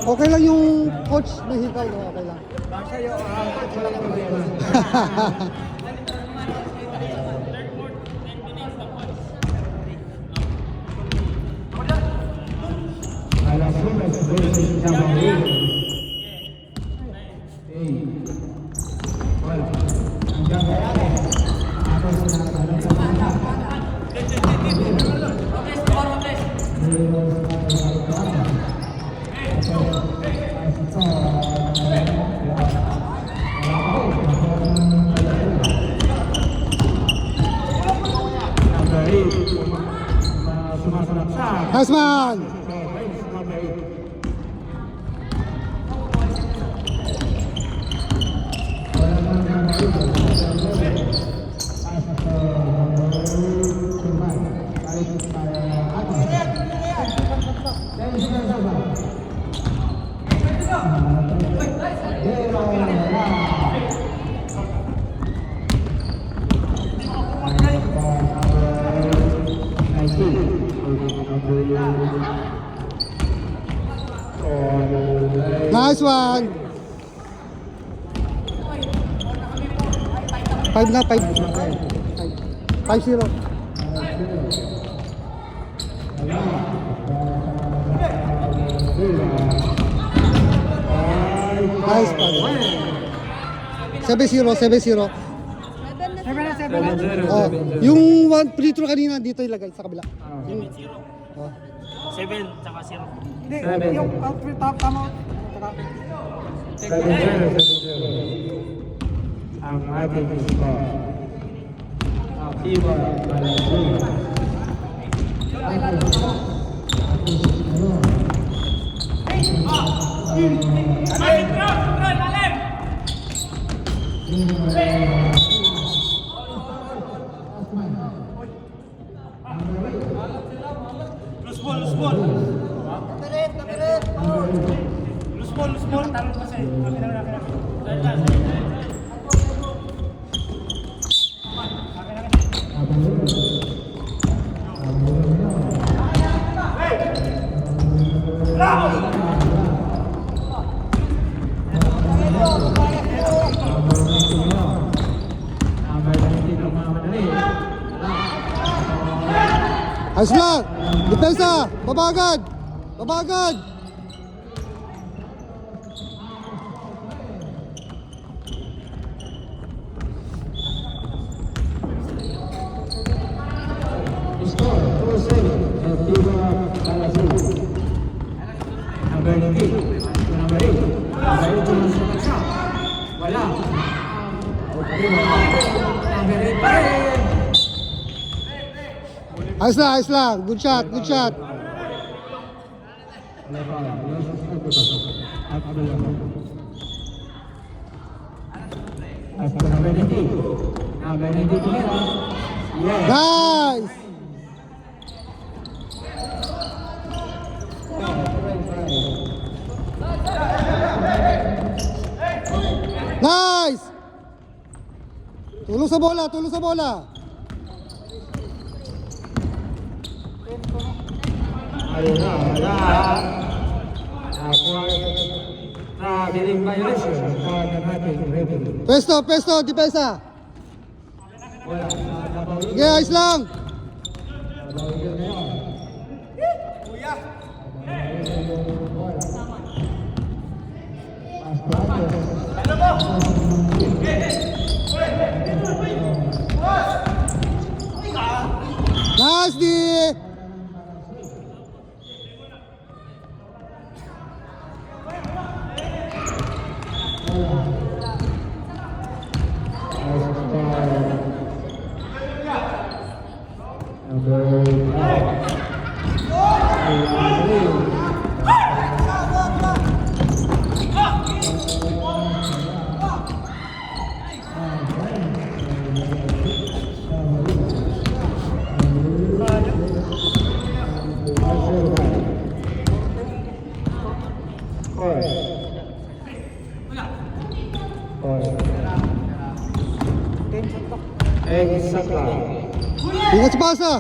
Okay lang yung coach na hikay, no? Okay lang. Basta yung coach lang yung problema. Alas 1 sa Bawin. Wala. Hanggang kaya ako Nice man! Nice one! 5 na, 5. 5-0. Nice pa. 7-0, 7-0. 7-0. Oh, yung one free throw kanina dito ilagay sa kabila. 7-0. Oh. 7 tsaka 0. Hindi, yung outfit tama. ang ating score. Aktiba Malaysia. Loose ball. Loose ball. Tarot kasi. Ayos lang! Depensa! Babagad! Babagad! Score 2-7. Aktiba Malaysia. Number 8. Number 8. Wala. Ayos lang, ayos lang. Good shot, good shot. Nice! Nice! Tulong sa bola, tulong sa bola. Ayun na, wala. Ako ay billing violation ng ating revenue. Pesto, pesto, depensa. Wala. Sige, ayos lang. Nice, di. Ingat sa pasa.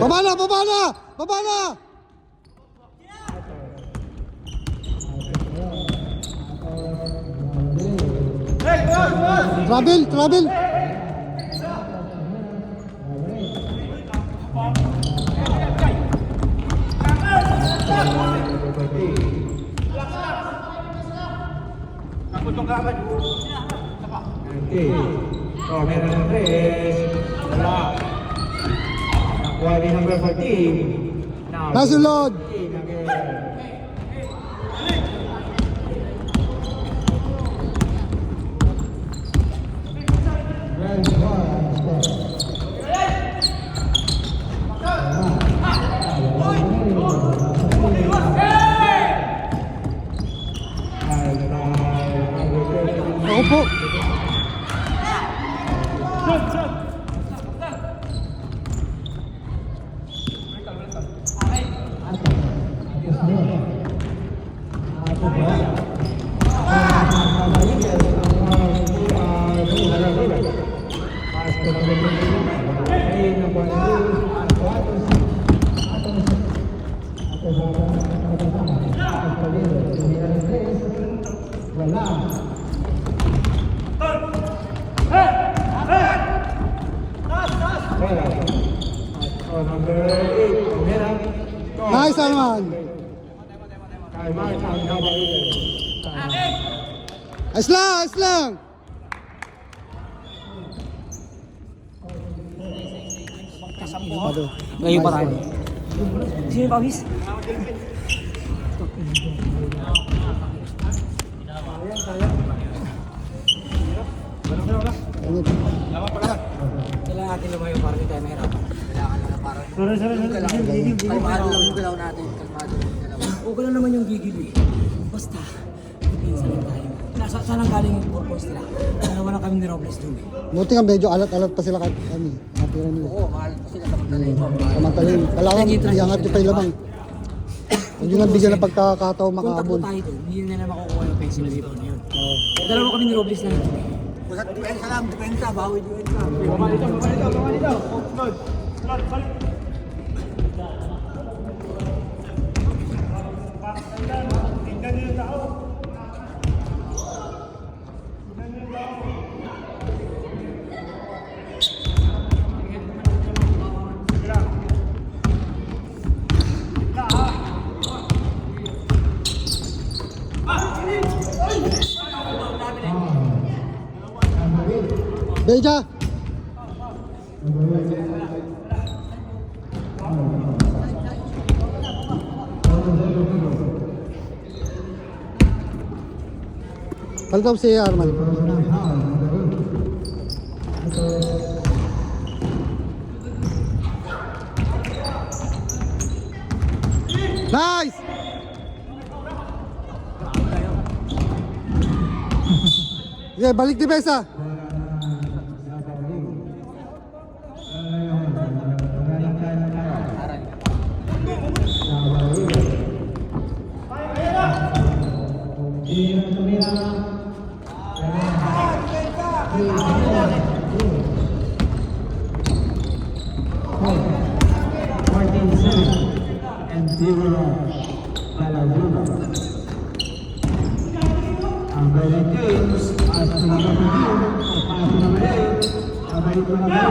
Baba na, baba na. Baba na! Travel! Okay. So, meron ng 3. Wala. Nakuha din number 14. Now, Nasulod! 14 again. Ako po. Nice, Arman. Ayos lang. Ngayon pa tayo. Sino yung pawis? Kailangan natin lumayo para hindi tayo mahirapan. Kailangan na parang... Kalmado lang yung galaw natin. Okay lang naman yung gigil eh. Basta, pinsan lang tayo. Saan ang galing yung purpose nila? Dalawa na kami ni Robles doon eh. Buti nga medyo alat-alat pa sila kami. Natira nila. Oo, mahal pa sila sa magdalay. Samantalin. Kailangan iangat nyo pa yung lamang. Hindi nga bigyan ng pagkakataon Kung takbo makahabol. tayo doon, hindi na makukuha yung pencil ribbon na yun. Dalawa kami ni Robles na yun. Basta depensa lang, depensa, bawi depensa. Beja! Palitan si Arman. Nice! Okay, balik di Besa. And zero Balazuna. Ang Belen James as to number 2, pass to number 8, sabay ito na ba?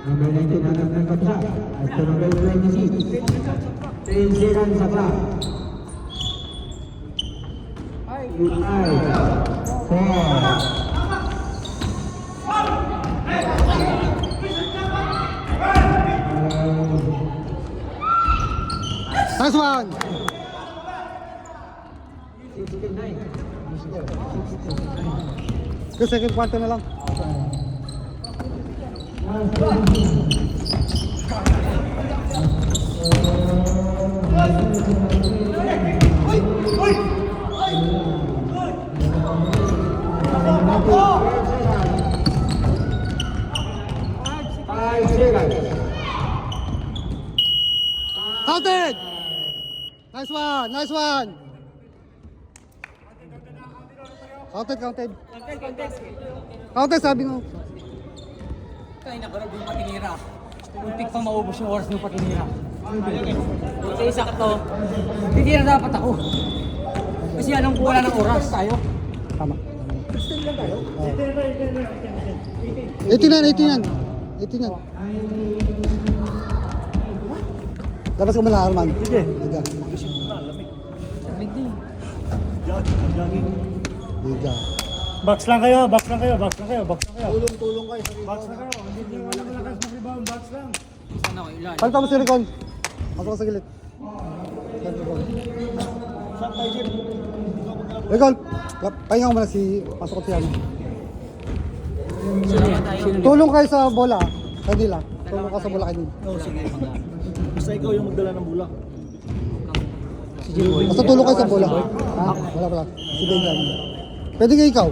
Number 19 hanap ng kapsa at number 26 Prinsiran Sakla 4 Nice one! 69 Second quarter na lang. Counted! Nice one! Nice one! Counted, counted. Counted, sabi mo. Kaya nakarap yung patinira. Muntik pa maubos yung oras ng patinira. Kasi sakto, hindi na dapat ako. Kasi anong wala ng oras tayo. Tama. 16 lang tayo. 18 yan, 18 yan. 18 yan. Labas ka muna, Arman. Sige. Liga. Liga. Box lang kayo, box lang kayo, box lang kayo, box lang kayo. Tulong kayo sa Box lang kayo, hindi malakas mag-rebound, box lang. Sana ko ilan. Palita mo si Recon. Pasok ka sa gilid. Recon, pahinga mo muna si... Pasok ko siya. Tulong kayo sa bola. Kanila. Tulong ka sa bola kanila. Basta ikaw yung magdala ng bulak. Basta tulong kayo sa bola. Ha? Wala. Si Benjan. Pwede kayo ikaw.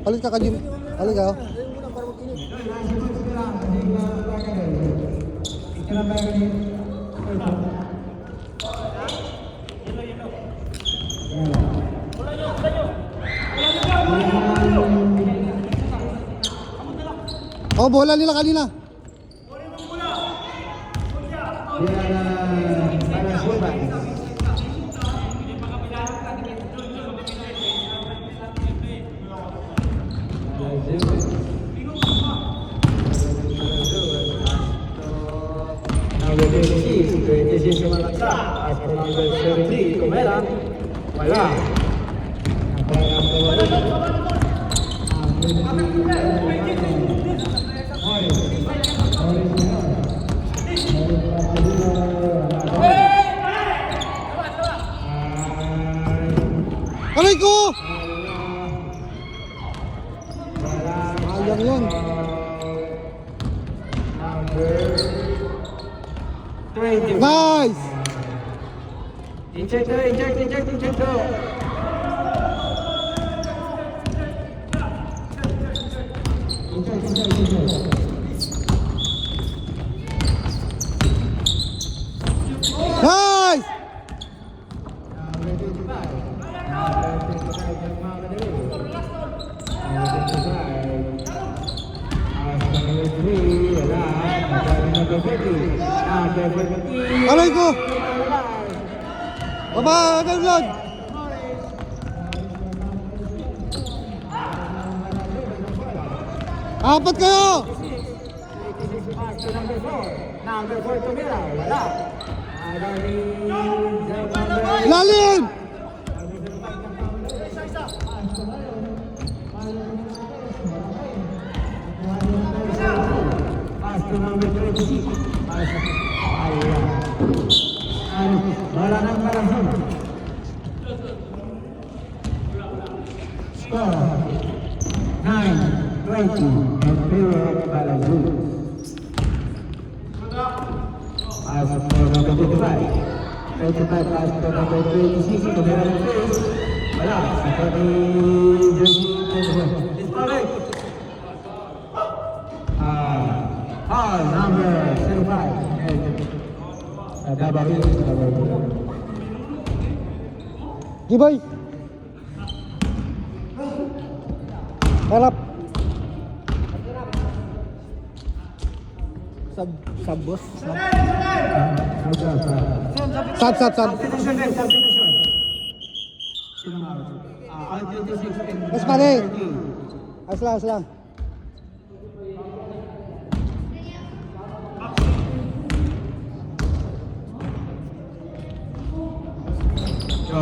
Palit ka Jim. Palit ka. Oh, bola nila kanina. Number 26 Malaksa. As per number 70, Kumela. Wala. Aray ko! Sayang yun. Nice! Inject. Nice! Aray ko! Baba, download! Apat kayo! Number 4 Kumela. Wala. Lalim! Pass to number 26. Wala nang malamsan. Score 9-20 in favor of Balanzu. Pass for number 25. 25 pass for number 26. Kumera ng face. Wala. It's correct. Foul number 05. Gibay! Harap! Sub boss? Sub. Substitution. Mas pare! Aslang, aslang.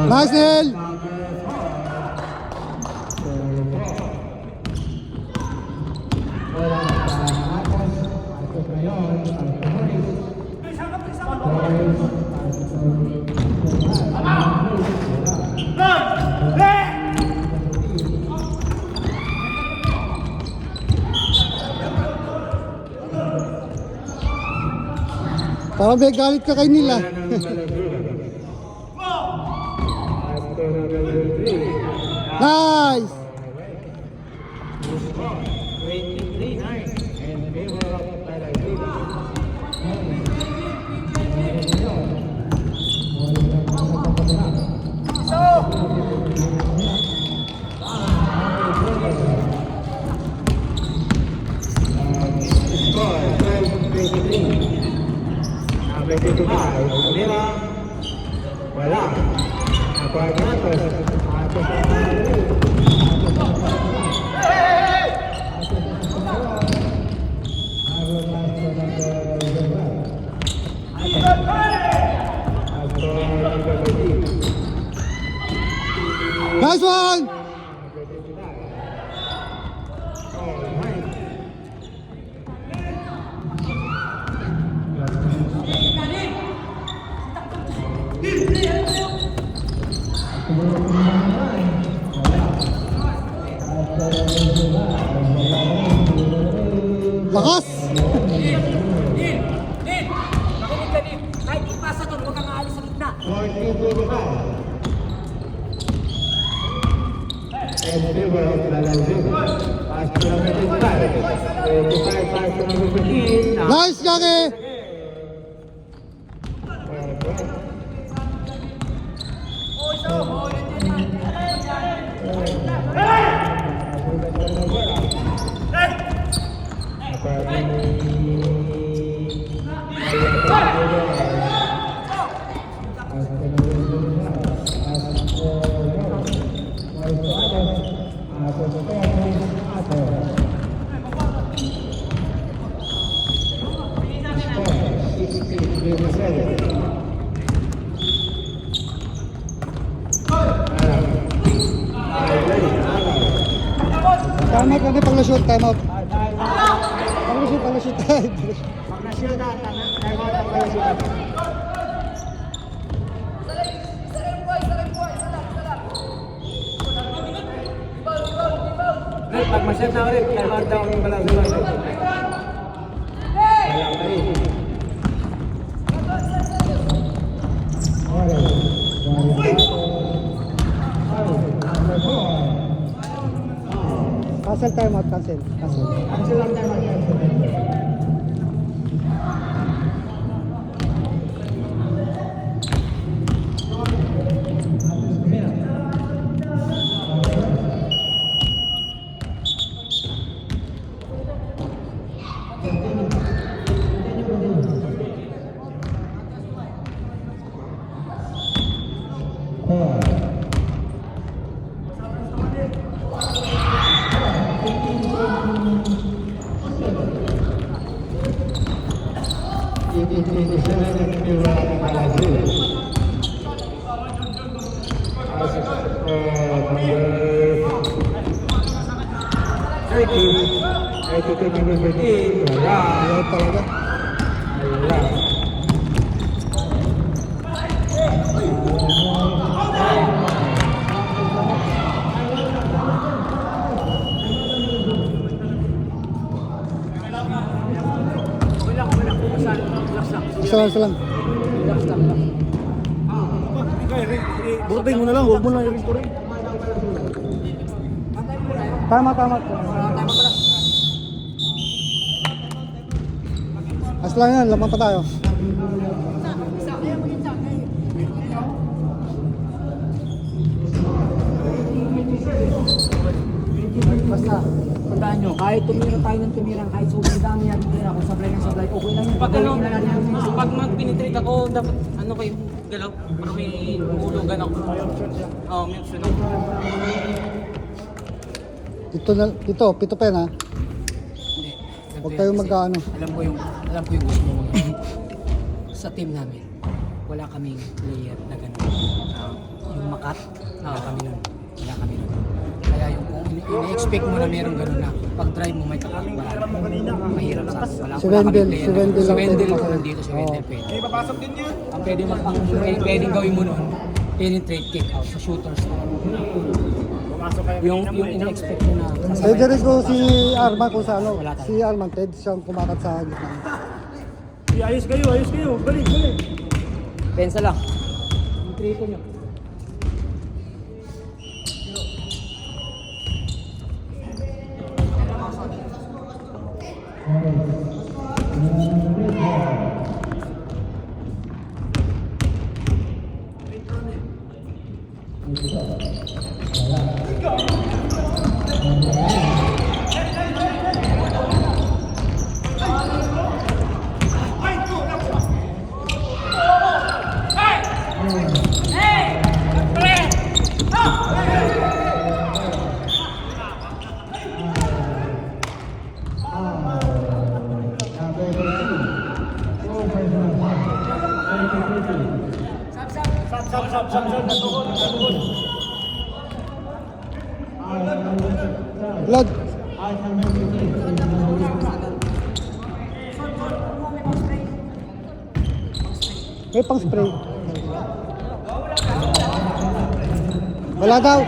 Nice, Neil! Parang may galit ka kay Neil, ah. Nice! 23-9 in favor of Balanzu. Almira. Wala. Nakuha na ito. Nice one! Lakas! Neil! Makinig ka, Neil! Kahit ipasa doon, huwag kang aalis sa gitna. In favor of Lalazio. Pass to number 25. 25 pass to number 15. Now, Nice, Jackie! Time out kami pang na-shoot, time out. Pang na-shoot. pag na-shield na, time out ang Lalazio. Pag ma-shield na ulit, time out daw ang Lalazio. Wala pa rin. Cancel time out, cancel. Cancel lang time out. Ayaw talaga. Isa lang. Bording mo na lang, huwag mo na i-ring ko rin. Tama. As lang yan, laman pa tayo. Basta, tandaan nyo, kahit tumira tayo ng tumirang, kahit sobrang dami yan, tumira, kung sablay ng sablay, okay lang yun. Pag ano, pag mag-penetrate ako, dapat ano kayo, galaw, para may hulugan ako. Oo, may option ako. Dito, pito pen ha. Hindi. Huwag kayong Kasi mag-ano. Alam ko yung gusto mo. Sa team namin, wala kaming player na gano'n. Yung makat, wala kami nun. Kaya yung kung ini-expect mo na meron gano'n na, pag drive mo may kakat, wala. Mahirap sa akin. Si Wendell Si lang Wendell din. kung nandito, si Wendell Oo. pwede. Ang pwedeng gawin mo nun, penetrate kick out sa shooters. Yung in-expect mo na Pwede rin ko si Arman kung sa ano. Wala tayo. Si Arman, Ted, siyang kumakat sa gitna. Ayos kayo. Balik. pensa lang. Yung trito nyo. Number 13. 4 personal foul. 30-30. Load. May pang spray. Wala daw.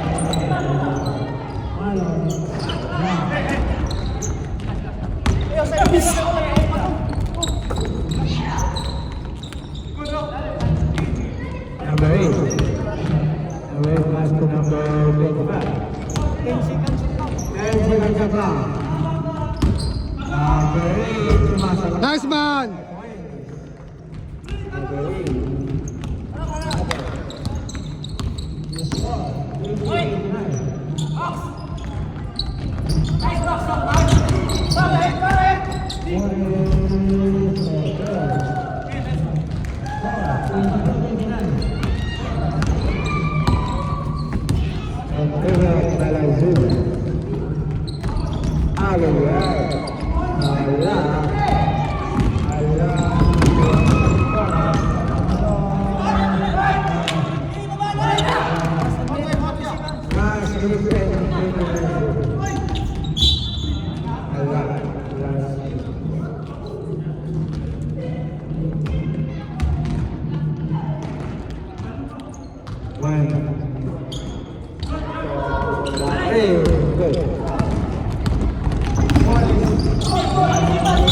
Number 8. Number 8 pass to number 25. 10 seconds na clock. Number 8 sumasagot. Nice man. Number 8.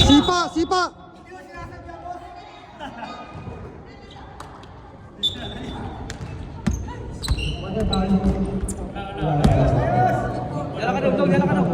Sipa, sipa. Dala ka daw, dala ka daw.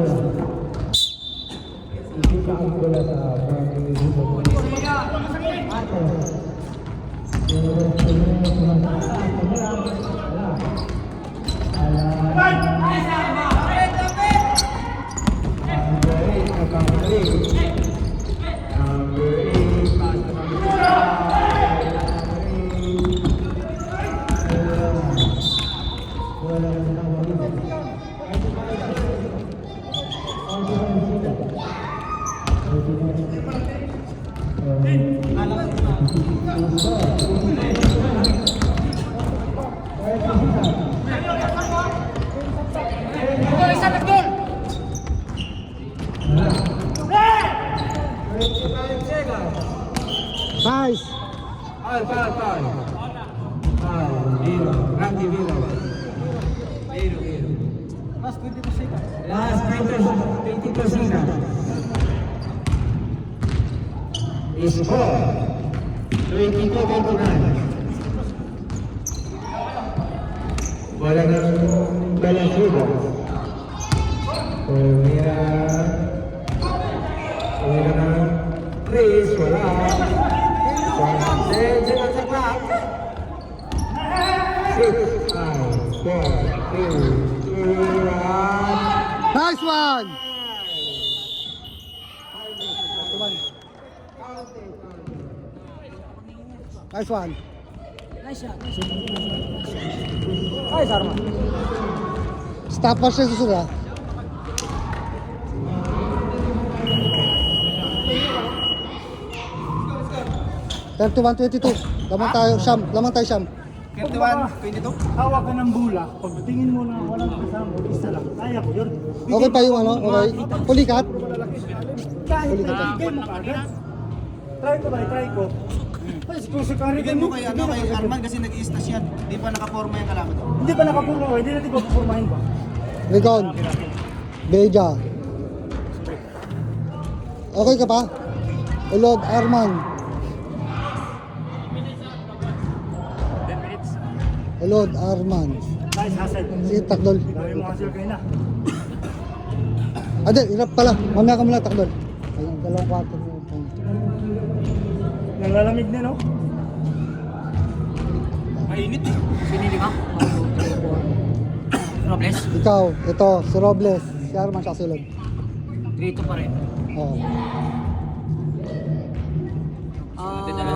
Nice. Last 22 seconds. Score 22-29. Wala ng Balasuga. Umira ng Chris. Wala. Sensya na sa clock. 6, 5, 4, 3, 2, 1. Nice one. Nice one. Nice shot. Nice Arman. Stopper siya susunod ah. Lamang tayo, Sham. Lamang tayo, Sham. 21-22. Hawak ka ng bula. Pag tingin mo na walang kasama, isa lang. Kaya ko yun. Okay pa yung ano? Okay. Pulikat? Kahit nabigay mo kagad. Try ko. Ay, kung si Kari Bigyan mo kay Arman kasi nag-i-stas yan. Di pa nakaporma yung kalaban. Hindi pa nakapurma ko, hindi natin papapurmahin ba? Recon. Beja. Okay ka pa? Ulod, Arman. 10 minutes. Ulod, Arman. Nice hustle. Sige, takdol. Gawin mo hustle kayo na. Ade, hirap pala. Mamaya ka muna, takdol. Ayun, 2 kwarto. Nalalamig na, no? Mainit eh. Pinili ka? Robles? Ikaw, ito, si Robles. Si Arman siya silod. 3-2 pa rin. Oo. Dala